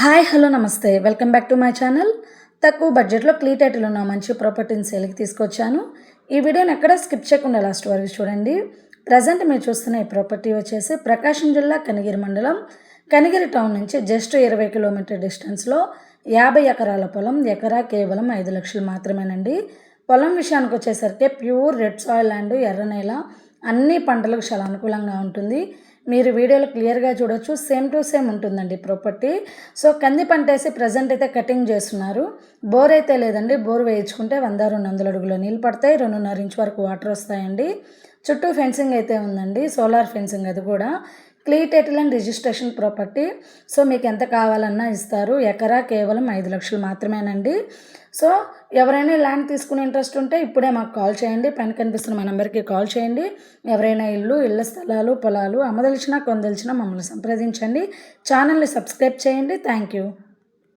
Hi hello నమస్తే welcome back to my channel. తక్కువ బడ్జెట్లో క్లీటైటిల్ ఉన్న మంచి ప్రాపర్టీని సేల్కి తీసుకొచ్చాను. ఈ వీడియోని ఎక్కడ స్కిప్ చేయకుండా లాస్ట్ వరకు చూడండి. ప్రజెంట్ మీరు చూస్తున్న ఈ ప్రాపర్టీ వచ్చేసి ప్రకాశం జిల్లా కనిగిరి మండలం కనిగిరి టౌన్ నుంచి జస్ట్ 20 కిలోమీటర్ డిస్టెన్స్లో 50 ఎకరాల పొలం. ఎకరా కేవలం 5 లక్షలు మాత్రమేనండి. పొలం విషయానికి వచ్చేసరికి ప్యూర్ రెడ్ సాయిల్ ల్యాండ్, ఎర్ర నేల, అన్ని పంటలకు చాలా అనుకూలంగా ఉంటుంది. మీరు వీడియోలో క్లియర్గా చూడొచ్చు, సేమ్ టు సేమ్ ఉంటుందండి ప్రాపర్టీ. సో కంది పంట వేసి ప్రజెంట్ అయితే కటింగ్ చేస్తున్నారు. బోర్ అయితే లేదండి. బోర్ వేయించుకుంటే 100-200 అడుగుల నీళ్ళు పడతాయి. 2.5 ఇంచ్ వరకు వాటర్ వస్తాయండి. చుట్టూ ఫెన్సింగ్ అయితే ఉందండి, సోలార్ ఫెన్సింగ్. అది కూడా క్లీటైటిల్ అండ్ రిజిస్ట్రేషన్ ప్రాపర్టీ. సో మీకు ఎంత కావాలన్నా ఇస్తారు. ఎకరా కేవలం 5 లక్షలు మాత్రమేనండి. సో ఎవరైనా ల్యాండ్ తీసుకునే ఇంట్రెస్ట్ ఉంటే ఇప్పుడే మాకు కాల్ చేయండి. పైన కనిపిస్తున్న మా నెంబర్కి కాల్ చేయండి. ఎవరైనా ఇళ్ళ స్థలాలు, పొలాలు అమ్మదలిచినా కొనదలిచినా మమ్మల్ని సంప్రదించండి. ఛానల్ని సబ్స్క్రైబ్ చేయండి. Thank you.